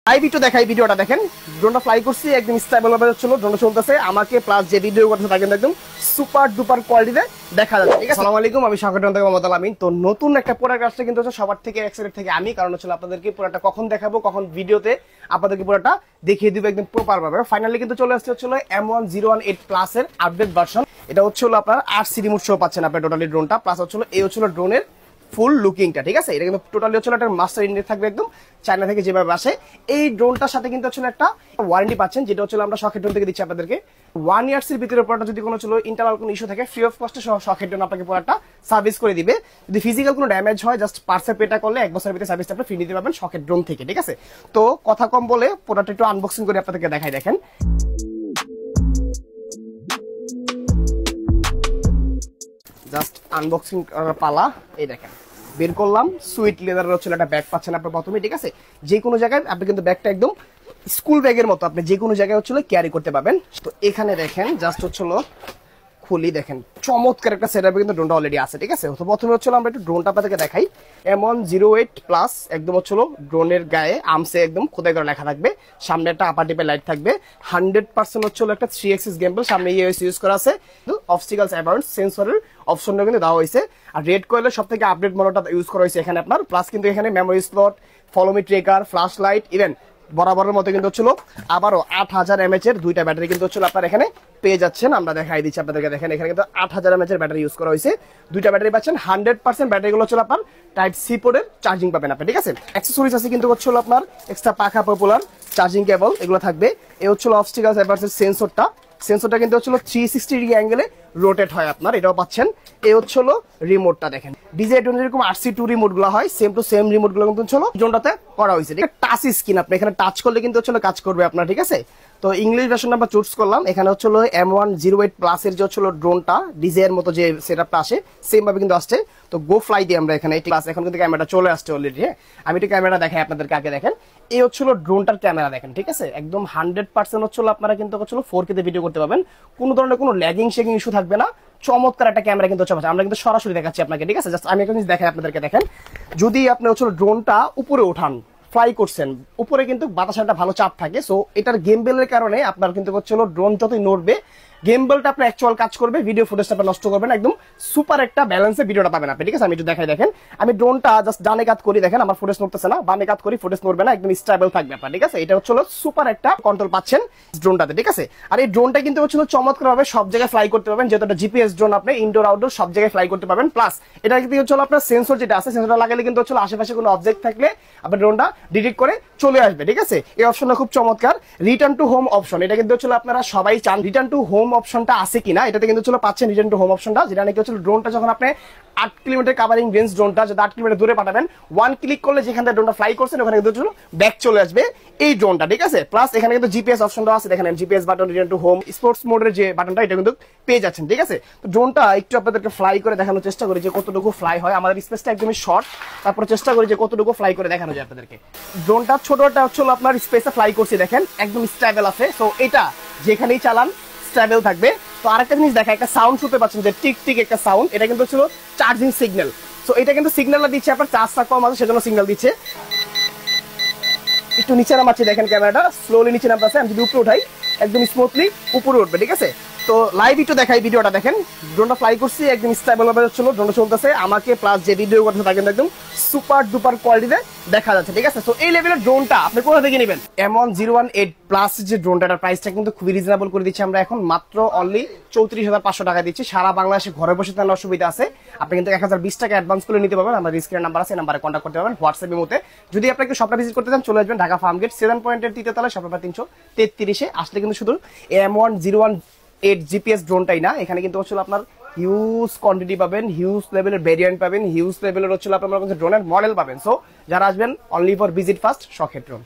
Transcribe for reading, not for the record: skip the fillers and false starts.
Live একটু দেখাই, ভিডিওটা দেখেন। ড্রোনটা ফ্লাই করছি, একদম স্টেবল ভাবে হচ্ছিল, ড্রোনটা চলতেছে আমাকে প্লাস যে ভিডিও করতে থাকেন একদম সুপার ডুপার কোয়ালিটিতে দেখা যাচ্ছে। ঠিক আছে, আসসালামু আলাইকুম, আমি শাকির থেকে মোহাম্মদ আলামিন। তো নতুন একটা প্রোডাক্ট আসছে কিন্তু হচ্ছে সবার থেকে এক্সাইটেড থেকে আমি, কারণ হচ্ছে আপনাদেরকে পুরোটা কখন দেখাবো, কখন ভিডিওতে আপনাদেরকে পুরোটা দেখিয়ে দিব একদম প্রপার ভাবে। ফাইনালি কিন্তু চলে আসছে হচ্ছিল M1018 প্লাস এর আপডেট ভার্সন। এটা হচ্ছিল আপনার 8 রিমোট সহ পাচ্ছেন আপনি টোটালি ড্রোনটা, প্লাস হচ্ছিল এই হচ্ছিল ড্রোনের ফুল লুকিংটা। ঠিক আছে, এটা কিন্তু টোটালি হচ্ছে একটা মাস্টার ইন্ডিয়া থাকবে একদম চায়না থেকে যেভাবে আসে। এই ড্রোনটার সাথে কিন্তু হচ্ছে একটা ওয়ারেন্টি পাচ্ছেন, যেটা হচ্ছে আমরা শখের ড্রোন থেকে দিচ্ছি আপনাদেরকে 1 ইয়ার্স এর ভিতরে প্রোডাক্ট যদি কোনো ছিল ইন্টারনাল কোনো ইস্যু থাকে ফ্রি অফ কস্টে শখের ড্রোন আপনাকে পুরোটা সার্ভিস করে দিবে। যদি ফিজিক্যাল কোনো ড্যামেজ হয় জাস্ট পার্সেল পেটা করলে 1 বছরের ভিতরে সার্ভিসটা আপনি ফ্রি নিতে পারবেন শখের ড্রোন থেকে। ঠিক আছে, তো কথা কম বলে প্রোডাক্ট একটু আনবক্সিং করে আপনাদেরকে দেখাই। দেখেন জাস্ট আনবক্সিং করার পালা। এই দেখেন বের করলাম, সুইট লেদারের হচ্ছে একটা ব্যাগ পাচ্ছেন আপনার প্রথমে। ঠিক আছে, যে কোনো জায়গায় আপনি কিন্তু ব্যাগটা একদম স্কুল ব্যাগের মতো আপনি যে কোনো জায়গায় হচ্ছিল ক্যারি করতে পারবেন। তো এখানে দেখেন জাস্ট হচ্ছিল খুলি, দেখেন চমৎকার একটা সেটআপে কিন্তু ড্রোনটা অলরেডি আছে। ঠিক আছে, তো প্রথমে হচ্ছিল আমরা একটু ড্রোনটা আপনাদেরকে দেখাই। M1018 প্লাস একদম হচ্ছিল ড্রোনের গায়ে আর্মসে একদম খোদাই করে লেখা থাকবে, সামনে একটা আপার টিপে লাইট থাকবে, 100% হচ্ছিল একটা 3 অ্যাক্সিস গেমবল, সামনে ইউএস ইউজ করা আছে, অবস্টিকলস অ্যাভারেন্স সেন্সরের অপশনটা কিন্তু দেওয়া হয়েছে। আর রেড কয়েলের সবথেকে আপডেট মডেলটা ইউজ করা হয়েছে এখানে আপনার। প্লাস কিন্তু এখানে memory slot, follow me trekker, flash light, even বরাবরের মতো কিন্তু হচ্ছিল আবারও 8000 mAh এর দুইটা ব্যাটারি কিন্তু হচ্ছিল আপনার এখানে পেয়ে যাচ্ছেন। আমরা দেখাই দিচ্ছি আপনাদেরকে, দেখেন এখানে কিন্তু 8000 mAh এর ব্যাটারি ইউজ করা হয়েছে, দুইটা ব্যাটারি পাচ্ছেন। 100% ব্যাটারিগুলো হচ্ছিল আপনার টাইপ সি পোর্টের চার্জিং পাবেন আপনি। ঠিক আছে, অ্যাক্সেসরিজ আছে কিন্তু হচ্ছিল আপনার এক্সট্রা পাখা, পপুলার চার্জিং কেবল এগুলো থাকবে। এই হচ্ছিল অবস্টিকলস অ্যাভারেন্স সেন্সরটা কিন্তু হচ্ছিল 360 ডিগ্রি অ্যাঙ্গেলে রোটেট হয় আপনার, এটাও পাচ্ছেন। এই হচ্ছিল রিমোটটা, দেখেন ডিজাই ড্রোনের যেরকম RC2 রিমোট গুলো হয় সেম টু সেম রিমোট গুলো কিন্তু হচ্ছিল ড্রোনটাতে করা হয়েছে। টাচ স্ক্রিন, আপনি এখানে টাচ করলে কিন্তু হচ্ছিল কাজ করবে আপনার। ঠিক আছে, তো ইংলিশ ভার্সন আমরা চুজ করলাম। এখানে হচ্ছিল M1018 প্লাস এর যে হচ্ছিল ড্রোনটা ডিজাইয়ের মতো যে সেটআপটা আসে সেম ভাবে কিন্তু আসছে। তো গো ফ্লাই দিয়ে আমরা এখানে ক্লাস এখন কিন্তু ক্যামেরাটা চলে আসছে অলরেডি। হ্যাঁ, আমি একটু ক্যামেরা দেখাই আপনাদেরকে, আগে দেখেন এই হচ্ছিল ড্রোনটার ক্যামেরা দেখেন। ঠিক আছে, একদম 100% হচ্ছিল আপনারা কিন্তু হচ্ছিল 4K তে ভিডিও করতে পারবেন, কোনো ধরনের কোনো ল্যাগিং শেগিং ইস্যু থাকবে না। চমৎকার একটা ক্যামেরা কিন্তু হচ্ছে, আমরা কিন্তু সরাসরি দেখাচ্ছি আপনাকে। ঠিক আছে, জাস্ট আমি এখন দেখাই আপনাদেরকে। দেখেন যদি আপনি হচ্ছিল ড্রোনটা উপরে ওঠান, ফ্লাই করছেন, উপরে কিন্তু বাতাসের একটা ভালো চাপ থাকে, সো এটার গেমবেলের কারণে আপনার কিন্তু হচ্ছিল ড্রোন যতই নড়বে গেমবেলটা আপনার অ্যাকচুয়াল কাজ করবে, ভিডিও ফুটেজটা আপনার নষ্ট করবে না, একদম সুপার একটা ব্যালেন্সে ভিডিওটা পাবেন আপনি। ঠিক আছে, আমি একটু দেখাই। দেখেন আমি ড্রোনটা জাস্ট ডানে কাত করি, দেখেন আমার ফুটেজ নড়তেছে না, বামে কাত করি ফুটেজ নড়বে না, একদম স্টেবল থাকবে আপনার। ঠিক আছে, এটা হচ্ছিল সুপার একটা কন্ট্রোল পাচ্ছেন ড্রোনটাতে। ঠিক আছে, আর এই ড্রোনটা কিন্তু হচ্ছিল চমৎকার ভাবে সব জায়গায় ফ্লাই করতে পারবেন, যেহেতু একটা জিপিএস ড্রোন আপনি ইনডোর আউটডোর সব জায়গায় ফ্লাই করতে পারবেন। প্লাস এটা কিন্তু হচ্ছিল আপনার সেন্সর যেটা আছে, সেন্সরটা লাগালে কিন্তু হচ্ছিল আশেপাশে কোনো অবজেক্ট থাকলে আপনার ড্রোনটা ডিটেক্ট করে চলে আসবে। ঠিক আছে, এই অপশনটা খুব চমৎকার। রিটার্ন টু হোম অপশন, এটা কিন্তু হচ্ছিল আপনারা সবাই চান রিটার্ন টু হোম অপশনটা আছে কিনা, এটাতে কিন্তু হচ্ছিল পাচ্ছেন রিটার্ন টু হোম অপশনটা, যেটা নাকি হচ্ছিল ড্রোনটা যখন আপনি 8 কিলোমিটার কাভারিং রেঞ্জ ড্রোনটা যদি 8 কিলোমিটার দূরে পাঠাবেন, 1 ক্লিক করলে যেখান থেকে ড্রোনটা ফ্লাই করছেন ওখানে কিন্তু ব্যাক চলে আসবে এই ড্রোনটা। ঠিক আছে, প্লাস এখানে কিন্তু জিপিএস অপশনটা আছে, দেখেন GPS button, return to home, sports মোডের যে বাটনটা এটা কিন্তু পেয়ে যাচ্ছেন। ঠিক আছে, তো ড্রোনটা একটু আপনাদেরকে ফ্লাই করে দেখানোর চেষ্টা করি যে কতটুকু ফ্লাই হয়, আমাদের স্পেসটা একদমই শর্ট, তারপরে চেষ্টা করি যে কতটুকু ফ্লাই করে দেখানো যায় আপনাদেরকে। ড্রোনটা ছোটটা হচ্ছে আপনার স্পেসে ফ্লাই করছি, দেখেন একদম স্টেবল আছে, তো এটা যেখানেই চালান স্টেবল থাকবে। তো আরেকটা জিনিস দেখা, একটা সাউন্ড শুনতে পাচ্ছেন যে টিক টিক একটা সাউন্ড, এটা কিন্তু ছিল চার্জিং সিগন্যাল। সো এটা কিন্তু সিগন্যালটা দিচ্ছে আপনার চার্জটা কম আছে সেজন্য সিগন্যাল দিচ্ছে। একটু নিচে নামাচ্ছি, দেখেন ক্যামেরাটা স্লোলি নিচে নামতেছে, আমি যদি উপরে উঠাই একদম স্মুথলি উপরে উঠবে। ঠিক আছে, তো লাইভ একটু দেখাই, ভিডিওটা দেখেন। ড্রোনটা ফ্লাই করছি, একদম স্টেবল ভাবে হচ্ছিল ড্রোনটা চলতেছে আমাকে, প্লাস যে ভিডিও করতে থাকেন একদম সুপার ডুপার কোয়ালিটিতে দেখা যাচ্ছে। ঠিক আছে, তো এই লেভেলের ড্রোনটা আপনি কোথা থেকে নেবেন? M1018 প্লাস যে ড্রোনটার প্রাইসটা কিন্তু খুবই রিজনেবল করে দিচ্ছি আমরা এখন, মাত্র অনলি 34,500 টাকা দিচ্ছি। সারা বাংলাদেশে ঘরে বসে থাকার অসুবিধা আছে, আপনি কিন্তু 1020 টাকা অ্যাডভান্স করে নিতে পারবেন। আমার স্ক্রিনের নাম্বার আছে, নাম্বারে কন্ট্যাক্ট করতে পারবেন হোয়াটসঅ্যাপের মধ্যে। যদি আপনাকে শপটা ভিজিট করতে চান চলে আসবেন ঢাকা ফার্মগেট 7 পয়েন্টের 3য় তলায়, শপ নাম্বার 333-এ আসলে কিন্তু শুধু M1018 জিপিএস ড্রোনটাই না, এখানে কিন্তু হচ্ছিল আপনার হিউজ কোয়ান্টিটি পাবেন, হিউজ লেভেলের ভেরিয়েন্ট পাবেন, হিউজ লেভেলের হচ্ছিল আপনার ড্রোনের মডেল পাবেন। সো যারা আসবেন অনলি ফর ভিজিট ফার্স্ট শখের ড্রোন।